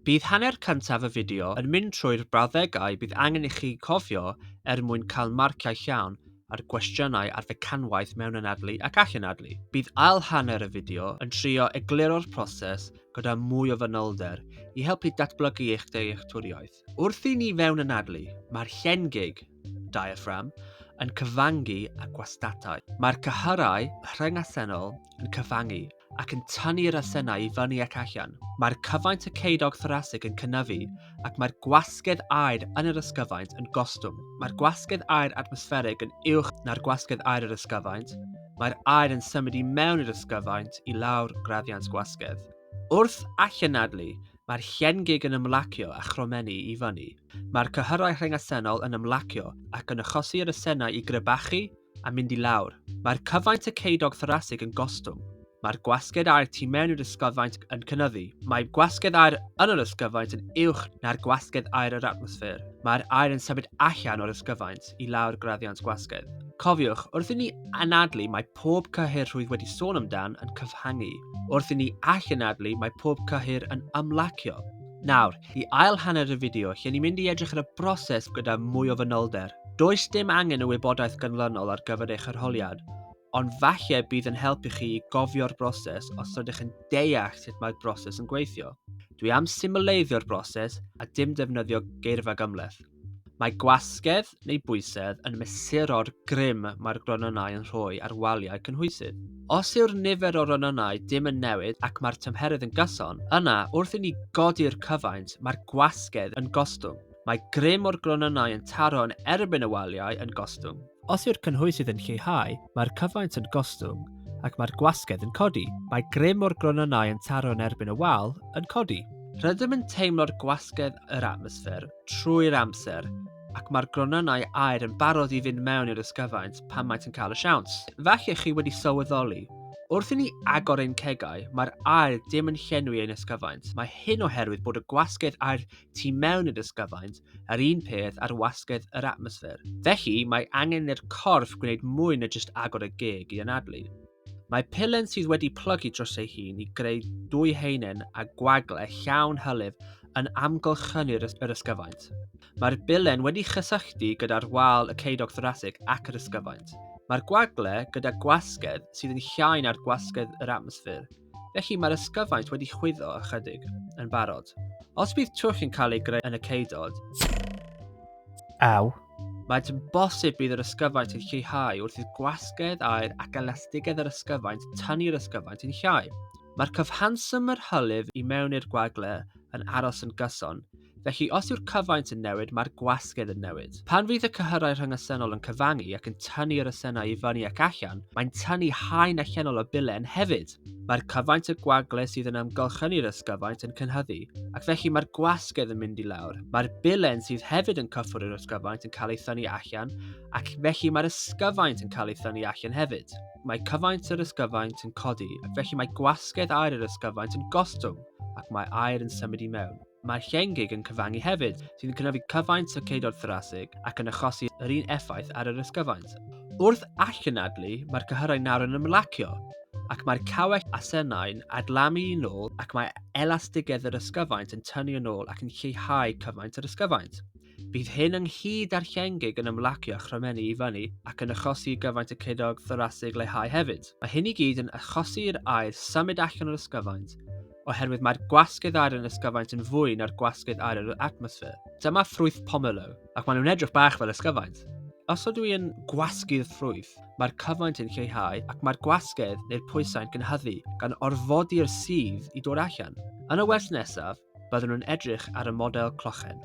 Bydd hanner cyntaf y fideo yn mynd trwy'r brawddegau bydd angen i chi cofio mwyn cael marciau llawn ar gwestiynau ar fecanwaith mewnanadlu ac allanadlu. Bydd ail hanner y fideo yn trio egluro'r proses gyda mwy o fanylder i helpu datblygu eich dealltwriaeth. Wrth i ni mewnanadlu, mae'r llengig, diaphragm, yn cyfangu a gwastatau. Mae'r cyhyrau rhyngasennol yn cyfangu ac yn tynnu'r asennau i fyny ac allan. Mae'r cyfaint y ceidog thorasig yn cynnyddu ac mae'r gwasgedd aer yn yr ysgyfaint yn gostwng. Mae'r gwasgedd aer atmosfferig yn uwch na'r gwasgedd aer yr ysgyfaint. Mae'r aer yn symud i mewn i'r ysgyfaint i lawr graddiant gwasgedd. Wrth allanadlu, mae'r llengig yn ymlacio a chromennu i fyny. Mae'r cyhyrau rhyngasennol yn ymlacio ac yn achosi'r asennau i grybachu a mynd i lawr. Mae'r cyfaint y ceidog thorasig yn gostwng. Mae'r gwasgedd aer tu mewn i'r ysgyfaint yn cynyddu. Mae gwasgedd aer yn yr ysgyfaint yn uwch na'r gwasgedd aer yr atmosffer. Mae'r aer yn symud allan o'r ysgyfaint i lawr graddiant gwasgedd. Cofiwch, wrth i ni anadlu, mae pob cyhyr rwydd wedi sôn amdan yn cyfhangu. Wrth i ni allanadlu, mae pob cyhyr yn ymlacio. Nawr, i ail hanner y fideo, lle ni'n mynd i edrych ar y broses gyda mwy o fanylder. Does dim angen y wybodaeth gynlynol ar gyfer eich arholiad, ond falle bydd yn helpu chi i gofio'r broses os ydych yn deall sut mae'r broses yn gweithio. Dwi am symleiddio'r broses a dim defnyddio geirfa gymleth. Mae gwasgedd neu bwysedd yn mesuro'r grym mae'r gronynau yn rhoi ar waliau cynhwysydd. Os yw'r nifer o ronynau dim yn newid ac mae'r tymheredd yn gyson, yna wrth i ni godi'r cyfaint, mae'r gwasgedd yn gostwng. Mae grym o'r gronynau yn taro yn erbyn y waliau yn gostwng. Os yw'r cynhwysydd yn lleihau, mae'r cyfaint yn gostwng ac mae'r gwasgedd yn codi. Mae grym o'r gronynau yn taro yn erbyn y wal yn codi. Rydym yn teimlo'r gwasgedd yr atmosffer trwy'r amser ac mae'r gronynau aer yn barod i fynd mewn i'r ysgyfaint pan maent yn cael y siawns. Falle chi wedi sylweddoli, wrth i ni agor ein cegau, mae'r aer dim yn llenwi ein ysgyfaint. Mae hyn oherwydd bod y gwasgedd aer tu mewn i'r ysgyfaint yr un peth a'r wasgedd yr atmosffer. Felly, mae angen i'r corff gwneud mwy na jyst agor y geg i anadlu. Mae pilen sydd wedi plygu dros ei hun i greu dwy heinen a gwagle llawn hylif yn amgylchynu'r ysgyfaint. Mae'r bilen wedi chysylltu gyda'r wal y ceidog thorasig ac yr ysgyfaint. Mae'r gwagle gyda gwasgedd sydd yn llai na'r gwasgedd yr atmosffer. Felly mae'r ysgyfaint wedi chwyddo ychydig yn barod. Os bydd twll yn cael ei greu yn y ceidod, mae'n bosib bydd yr ysgyfaint yn lleihau wrth i'r gwasgedd aer ac elastigedd yr ysgyfaint tynnu'r ysgyfaint yn llai. Mae'r cyfhanswm yr hylif i mewn i'r gwagle yn aros yn gyson, felly os yw'r cyfaint yn newid, mae'r gwasgedd yn newid. Pan fydd y cyhyrau rhyngasennol yn cyfangu ac yn tynnu'r asennau i fyny ac allan, mae'n tynnu haen allanol o bilen hefyd. Mae'r cyfaint y gwagle sydd yn amgylchynu'r ysgyfaint yn cynhyddu, ac felly mae'r gwasgedd yn mynd i lawr. Mae'r bilen sydd hefyd yn cyffwr i'r ysgyfaint yn cael ei thynnu allan, ac felly mae'r ysgyfaint yn cael ei thynnu allan hefyd. Mae cyfaint yr ysgyfaint yn codi, ac felly mae gwasgedd aer yr ysgyfaint yn gostwng, ac mae aer yn symud i mewn. Mae'r llengig yn cyfangu hefyd, sydd yn cynnyddu cyfaint y ceidog thorasig ac yn achosi yr un effaith ar yr ysgyfaint. Wrth allanadlu, mae'r cyhyrau nawr yn ymlacio, ac mae'r cawell asennau'n adlamu yn ôl ac mae elastigedd yr ysgyfaint yn tynnu yn ôl ac yn lleihau cyfaint yr ysgyfaint. Bydd hyn ynghyd â'r llengig yn ymlacio a chromennu i fyny ac yn achosi gyfaint y ceidog thorasig leihau hefyd. Mae hyn i gyd yn achosi'r aer symud allan o'r ysgyfaint, oherwydd mae'r gwasgedd aer yn ysgyfaint yn fwy na'r gwasgedd aer yr atmosffer. Dyma ffrwyth pomelo, ac maen nhw'n edrych bach fel ysgyfaint. Os ydw i yn gwasgu'r ffrwyth, mae'r cyfaint yn lleihau ac mae'r gwasgedd neu'r pwysau'n gynhyddu gan orfodi'r sudd i dod allan. Yn y wers nesaf, byddwn nhw'n edrych ar y model clochen.